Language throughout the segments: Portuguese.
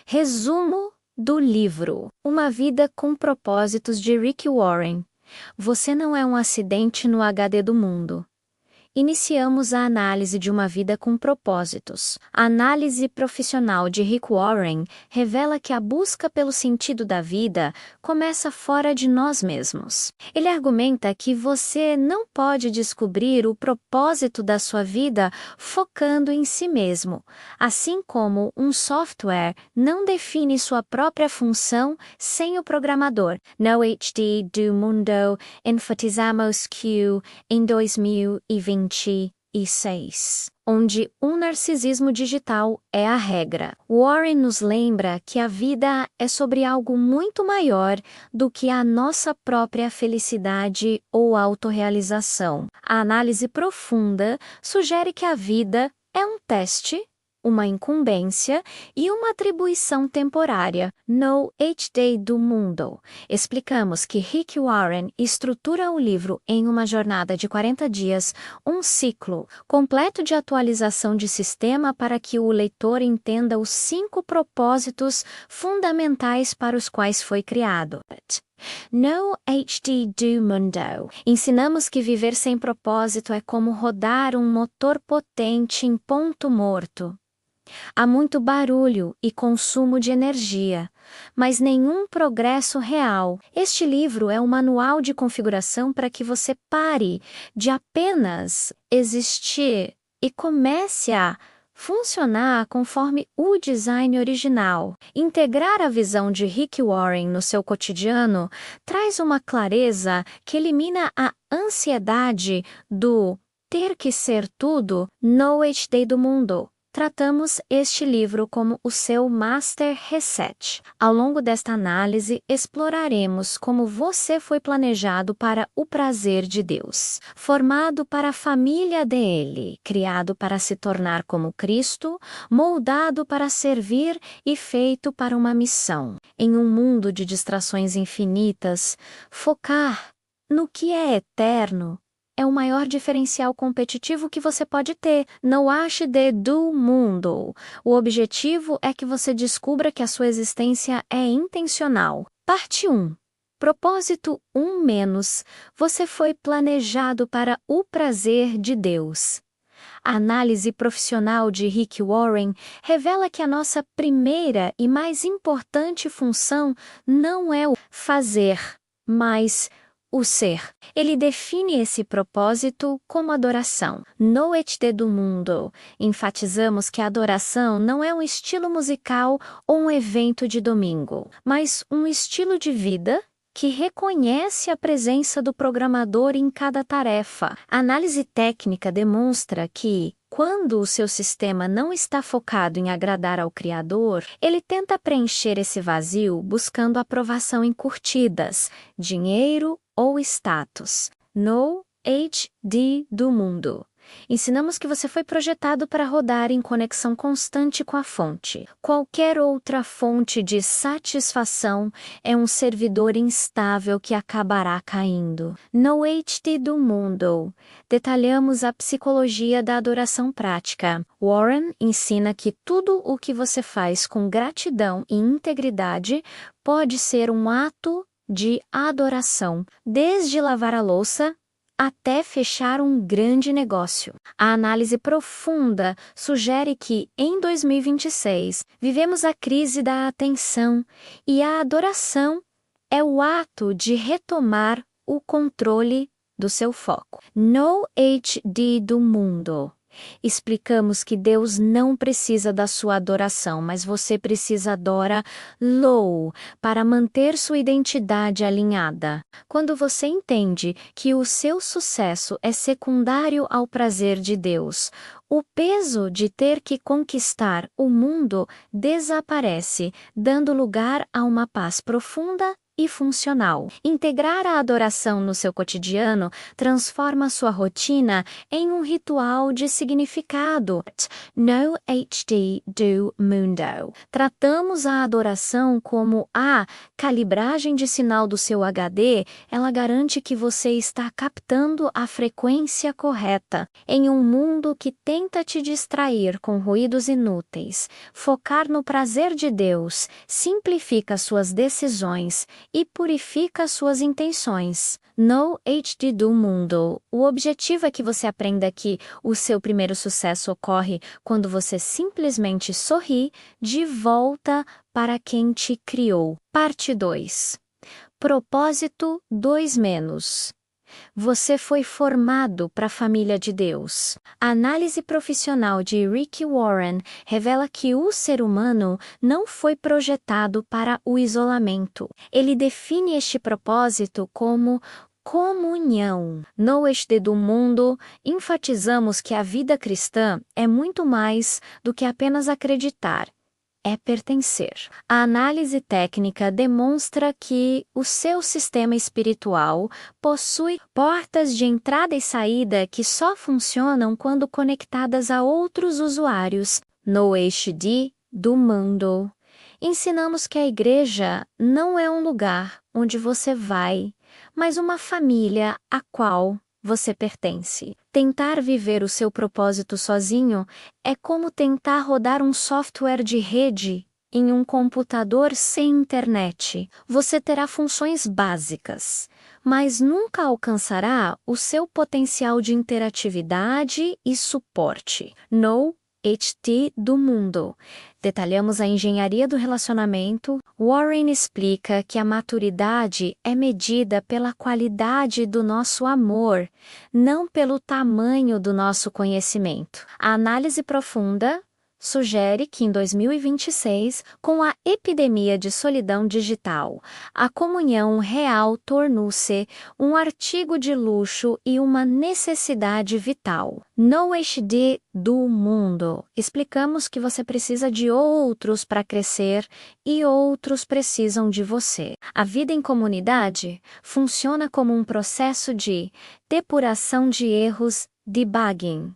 Resumo do livro Uma Vida com Propósitos de Rick Warren. Você não é um acidente no HD do mundo. Iniciamos a análise de uma vida com propósitos. A análise profissional de Rick Warren revela que a busca pelo sentido da vida começa fora de nós mesmos. Ele argumenta que você não pode descobrir o propósito da sua vida focando em si mesmo, assim como um software não define sua própria função sem o programador. No HD do mundo enfatizamos que em 2026, onde o narcisismo digital é a regra. Warren nos lembra que a vida é sobre algo muito maior do que a nossa própria felicidade ou autorrealização. A análise profunda sugere que a vida é um teste, uma incumbência e uma atribuição temporária. No HD do mundo, explicamos que Rick Warren estrutura o livro em uma jornada de 40 dias, um ciclo completo de atualização de sistema para que o leitor entenda os 5 propósitos fundamentais para os quais foi criado. No HD do mundo, ensinamos que viver sem propósito é como rodar um motor potente em ponto morto. Há muito barulho e consumo de energia, mas nenhum progresso real. Este livro é um manual de configuração para que você pare de apenas existir e comece a funcionar conforme o design original. Integrar a visão de Rick Warren no seu cotidiano traz uma clareza que elimina a ansiedade do ter que ser tudo no HD do mundo. Tratamos este livro como o seu Master Reset. Ao longo desta análise, exploraremos como você foi planejado para o prazer de Deus, formado para a família dele, criado para se tornar como Cristo, moldado para servir e feito para uma missão. Em um mundo de distrações infinitas, focar no que é eterno é o maior diferencial competitivo que você pode ter. Não ache do mundo. O objetivo é que você descubra que a sua existência é intencional. Parte 1. Propósito 1-. Você foi planejado para o prazer de Deus. A análise profissional de Rick Warren revela que a nossa primeira e mais importante função não é o fazer, mas o ser. Ele define esse propósito como adoração. No HD do mundo, enfatizamos que a adoração não é um estilo musical ou um evento de domingo, mas um estilo de vida que reconhece a presença do programador em cada tarefa. A análise técnica demonstra que, quando o seu sistema não está focado em agradar ao Criador, ele tenta preencher esse vazio buscando aprovação em curtidas, dinheiro ou status. No HD do mundo, ensinamos que você foi projetado para rodar em conexão constante com a fonte. Qualquer outra fonte de satisfação é um servidor instável que acabará caindo. No HD do mundo, detalhamos a psicologia da adoração prática. Warren ensina que tudo o que você faz com gratidão e integridade pode ser um ato de adoração, desde lavar a louça até fechar um grande negócio. A análise profunda sugere que, em 2026, vivemos a crise da atenção e a adoração é o ato de retomar o controle do seu foco. No HD do mundo, explicamos que Deus não precisa da sua adoração, mas você precisa adorá-lo para manter sua identidade alinhada. Quando você entende que o seu sucesso é secundário ao prazer de Deus, o peso de ter que conquistar o mundo desaparece, dando lugar a uma paz profunda e funcional. Integrar a adoração no seu cotidiano transforma sua rotina em um ritual de significado. No HD do mundo. Tratamos a adoração como a calibragem de sinal do seu HD, ela garante que você está captando a frequência correta. Em um mundo que tenta te distrair com ruídos inúteis, focar no prazer de Deus simplifica suas decisões e purifica suas intenções. No HD do mundo, o objetivo é que você aprenda que o seu primeiro sucesso ocorre quando você simplesmente sorri de volta para quem te criou. Parte 2. Propósito 2-. Você foi formado para a família de Deus. A análise profissional de Rick Warren revela que o ser humano não foi projetado para o isolamento. Ele define este propósito como comunhão. No HD do mundo, enfatizamos que a vida cristã é muito mais do que apenas acreditar. É pertencer. A análise técnica demonstra que o seu sistema espiritual possui portas de entrada e saída que só funcionam quando conectadas a outros usuários. No HD do mundo, ensinamos que a igreja não é um lugar onde você vai, mas uma família a qual você pertence. Tentar viver o seu propósito sozinho é como tentar rodar um software de rede em um computador sem internet. Você terá funções básicas, mas nunca alcançará o seu potencial de interatividade e suporte. No HD do mundo. Detalhamos a engenharia do relacionamento. Warren explica que a maturidade é medida pela qualidade do nosso amor, não pelo tamanho do nosso conhecimento. A análise profunda sugere que em 2026, com a epidemia de solidão digital, a comunhão real tornou-se um artigo de luxo e uma necessidade vital. No HD do mundo, explicamos que você precisa de outros para crescer e outros precisam de você. A vida em comunidade funciona como um processo de depuração de erros, debugging.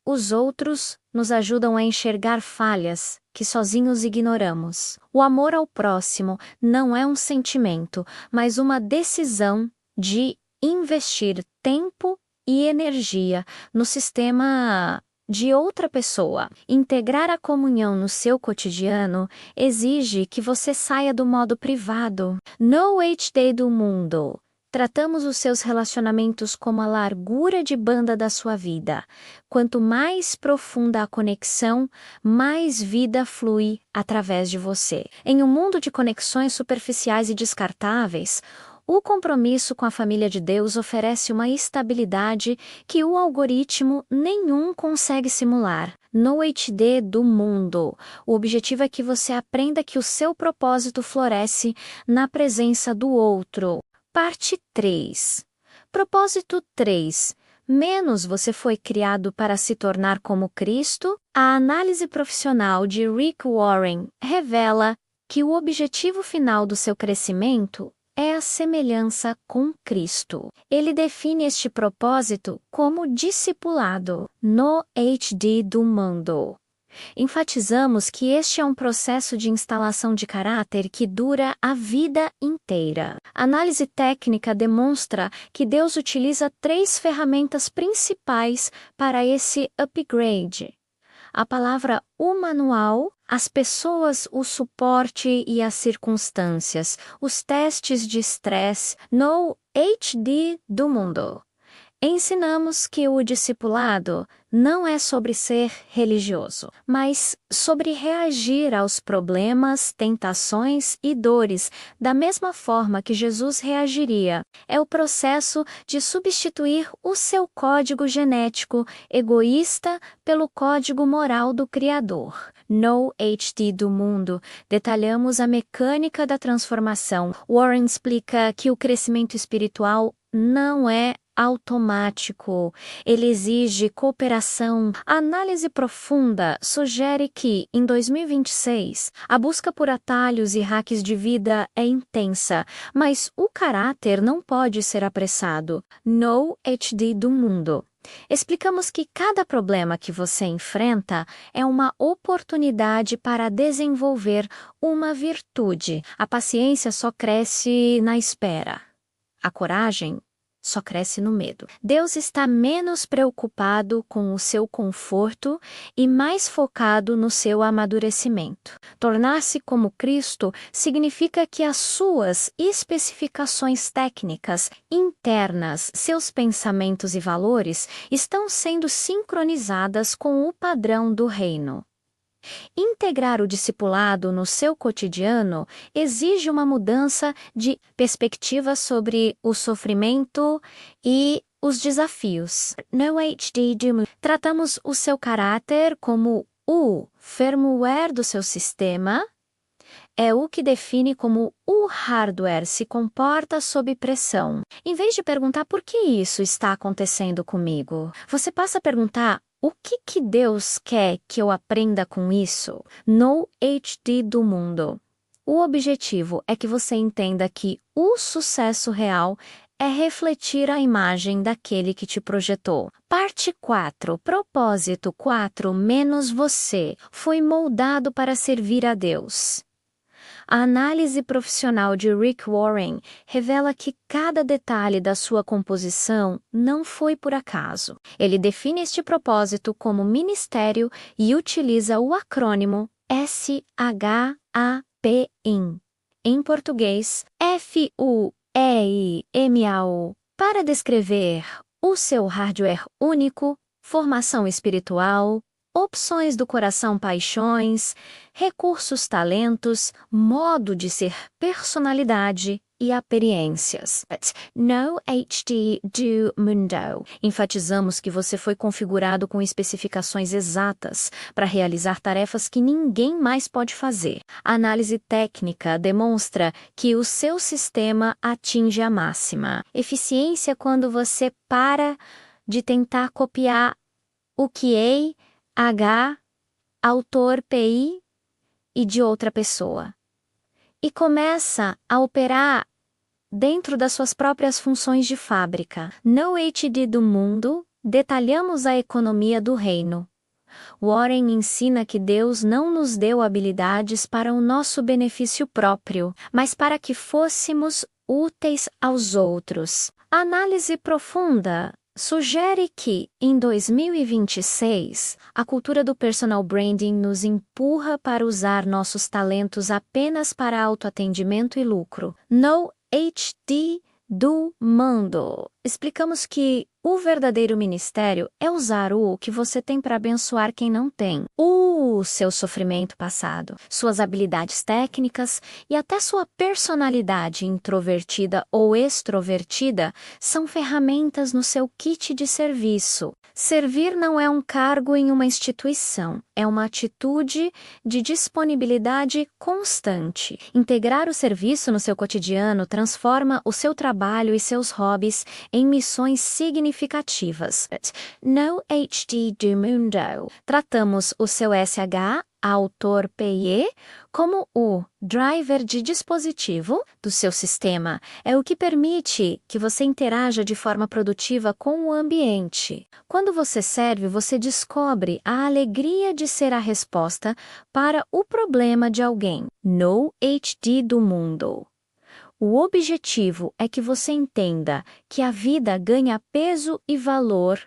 Os outros nos ajudam a enxergar falhas que sozinhos ignoramos. O amor ao próximo não é um sentimento, mas uma decisão de investir tempo e energia no sistema de outra pessoa. Integrar a comunhão no seu cotidiano exige que você saia do modo privado. No HD do mundo, tratamos os seus relacionamentos como a largura de banda da sua vida. Quanto mais profunda a conexão, mais vida flui através de você. Em um mundo de conexões superficiais e descartáveis, o compromisso com a família de Deus oferece uma estabilidade que o algoritmo nenhum consegue simular. No HD do mundo, o objetivo é que você aprenda que o seu propósito floresce na presença do outro. Parte 3. Propósito 3. Menos você foi criado para se tornar como Cristo? A análise profissional de Rick Warren revela que o objetivo final do seu crescimento é a semelhança com Cristo. Ele define este propósito como discipulado. No HD do mundo, enfatizamos que este é um processo de instalação de caráter que dura a vida inteira. A análise técnica demonstra que Deus utiliza 3 ferramentas principais para esse upgrade: a palavra o manual, as pessoas, o suporte e as circunstâncias, os testes de estresse. No HD do mundo, ensinamos que o discipulado não é sobre ser religioso, mas sobre reagir aos problemas, tentações e dores da mesma forma que Jesus reagiria. É o processo de substituir o seu código genético egoísta pelo código moral do Criador. No HD do mundo, detalhamos a mecânica da transformação. Warren explica que o crescimento espiritual não é automático. Ele exige cooperação. A análise profunda sugere que, em 2026, a busca por atalhos e hacks de vida é intensa, mas o caráter não pode ser apressado. No HD do mundo. Explicamos que cada problema que você enfrenta é uma oportunidade para desenvolver uma virtude. A paciência só cresce na espera. A coragem só cresce no medo. Deus está menos preocupado com o seu conforto e mais focado no seu amadurecimento. Tornar-se como Cristo significa que as suas especificações técnicas internas, seus pensamentos e valores, estão sendo sincronizadas com o padrão do reino. Integrar o discipulado no seu cotidiano exige uma mudança de perspectiva sobre o sofrimento e os desafios. No HD, tratamos o seu caráter como o firmware do seu sistema. É o que define como o hardware se comporta sob pressão. Em vez de perguntar por que isso está acontecendo comigo, você passa a perguntar: o que Deus quer que eu aprenda com isso? No HD do mundo. O objetivo é que você entenda que o sucesso real é refletir a imagem daquele que te projetou. Parte 4. Propósito 4 menos você foi moldado para servir a Deus. A análise profissional de Rick Warren revela que cada detalhe da sua composição não foi por acaso. Ele define este propósito como ministério e utiliza o acrônimo SHAPIN, em português FUEIMAO, para descrever o seu hardware único, formação espiritual, opções do coração, paixões, recursos, talentos, modo de ser, personalidade e experiências. No HD do mundo. Enfatizamos que você foi configurado com especificações exatas para realizar tarefas que ninguém mais pode fazer. A análise técnica demonstra que o seu sistema atinge a máxima eficiência quando você para de tentar copiar o QA, autor PI e de outra pessoa. E começa a operar dentro das suas próprias funções de fábrica. No HD do mundo, detalhamos a economia do reino. Warren ensina que Deus não nos deu habilidades para o nosso benefício próprio, mas para que fôssemos úteis aos outros. A análise profunda sugere que, em 2026, a cultura do personal branding nos empurra para usar nossos talentos apenas para autoatendimento e lucro. No HD do mundo. Explicamos que o verdadeiro ministério é usar o que você tem para abençoar quem não tem. O seu sofrimento passado, suas habilidades técnicas e até sua personalidade introvertida ou extrovertida são ferramentas no seu kit de serviço. Servir não é um cargo em uma instituição, é uma atitude de disponibilidade constante. Integrar o serviço no seu cotidiano transforma o seu trabalho e seus hobbies em missões significativas. No HD do mundo. Tratamos o seu autor PIE como o driver de dispositivo do seu sistema. É o que permite que você interaja de forma produtiva com o ambiente. Quando você serve, você descobre a alegria de ser a resposta para o problema de alguém. No HD do mundo. O objetivo é que você entenda que a vida ganha peso e valor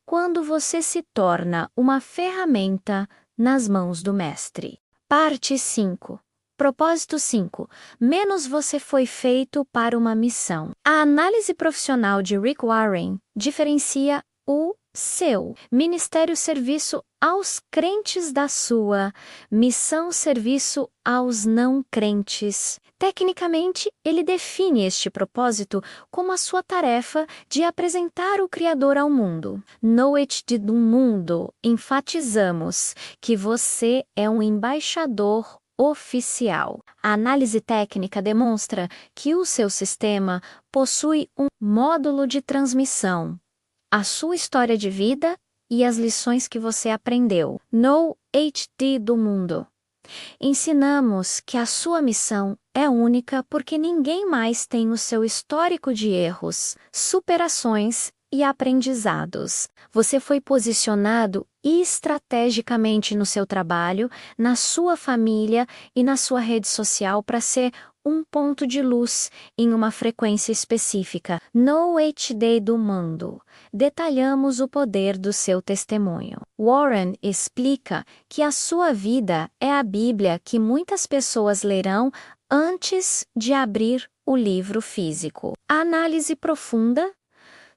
quando você se torna uma ferramenta nas mãos do Mestre. Parte 5. Propósito 5. Menos você foi feito para uma missão. A análise profissional de Rick Warren diferencia o seu ministério-serviço aos crentes da sua missão-serviço aos não crentes. Tecnicamente, ele define este propósito como a sua tarefa de apresentar o Criador ao mundo. No HD do mundo, enfatizamos que você é um embaixador oficial. A análise técnica demonstra que o seu sistema possui um módulo de transmissão, a sua história de vida e as lições que você aprendeu no HD do mundo. Ensinamos que a sua missão é única porque ninguém mais tem o seu histórico de erros, superações e aprendizados. Você foi posicionado estrategicamente no seu trabalho, na sua família e na sua rede social para ser um ponto de luz em uma frequência específica no HD do mundo. Detalhamos o poder do seu testemunho. Warren explica que a sua vida é a Bíblia que muitas pessoas lerão antes de abrir o livro físico. A análise profunda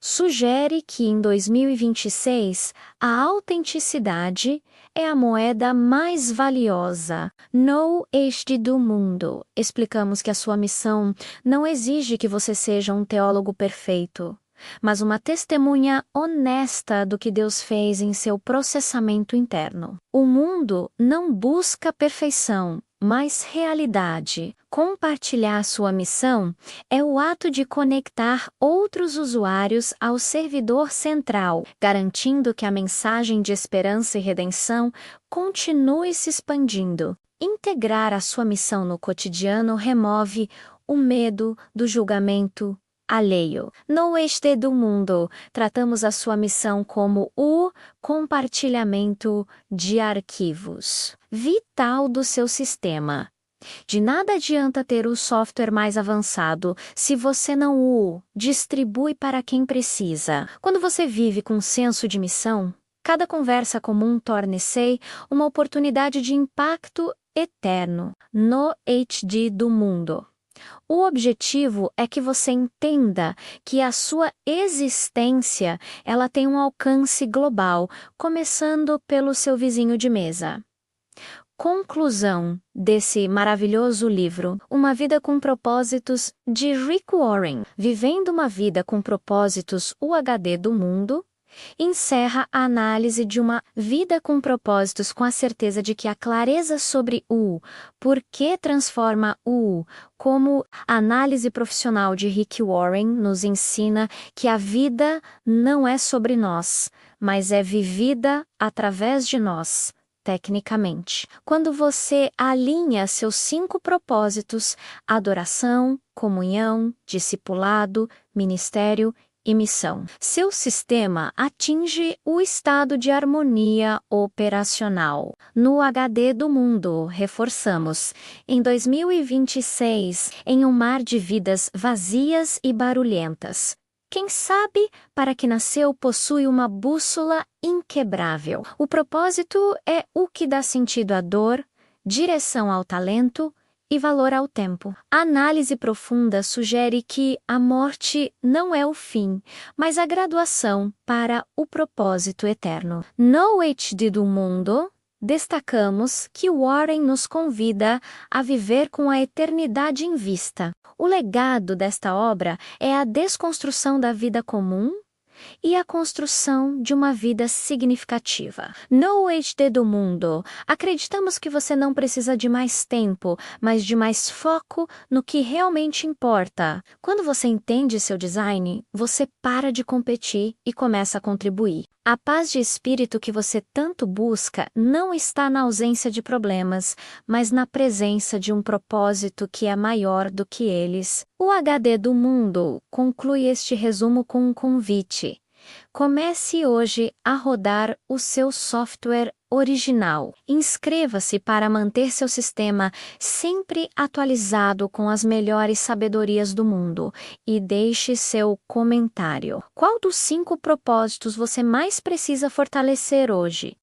sugere que em 2026 a autenticidade é a moeda mais valiosa no HD do mundo. Explicamos que a sua missão não exige que você seja um teólogo perfeito, mas uma testemunha honesta do que Deus fez em seu processamento interno. O mundo não busca perfeição, mas realidade. Compartilhar sua missão é o ato de conectar outros usuários ao servidor central, garantindo que a mensagem de esperança e redenção continue se expandindo. Integrar a sua missão no cotidiano remove o medo do julgamento alheio. No HD do mundo, tratamos a sua missão como o compartilhamento de arquivos vital do seu sistema. De nada adianta ter o software mais avançado se você não o distribui para quem precisa. Quando você vive com um senso de missão, cada conversa comum torna-se uma oportunidade de impacto eterno no HD do mundo. O objetivo é que você entenda que a sua existência ela tem um alcance global, começando pelo seu vizinho de mesa. Conclusão desse maravilhoso livro, Uma Vida com Propósitos, de Rick Warren, Vivendo uma Vida com Propósitos, o HD do Mundo, encerra a análise de uma vida com propósitos com a certeza de que a clareza sobre o porquê transforma o, como a análise profissional de Rick Warren nos ensina que a vida não é sobre nós, mas é vivida através de nós. Tecnicamente, quando você alinha seus 5 propósitos: adoração, comunhão, discipulado, ministério e missão, seu sistema atinge o estado de harmonia operacional. No HD do mundo, reforçamos, em 2026, em um mar de vidas vazias e barulhentas, quem sabe, para que nasceu possui uma bússola inquebrável. O propósito é o que dá sentido à dor, direção ao talento e valor ao tempo. A análise profunda sugere que a morte não é o fim, mas a graduação para o propósito eterno. No HD do mundo, destacamos que Warren nos convida a viver com a eternidade em vista. O legado desta obra é a desconstrução da vida comum e a construção de uma vida significativa. No HD do mundo, acreditamos que você não precisa de mais tempo, mas de mais foco no que realmente importa. Quando você entende seu design, você para de competir e começa a contribuir. A paz de espírito que você tanto busca não está na ausência de problemas, mas na presença de um propósito que é maior do que eles. O HD do mundo conclui este resumo com um convite. Comece hoje a rodar o seu software original. Inscreva-se para manter seu sistema sempre atualizado com as melhores sabedorias do mundo e deixe seu comentário. Qual dos 5 propósitos você mais precisa fortalecer hoje?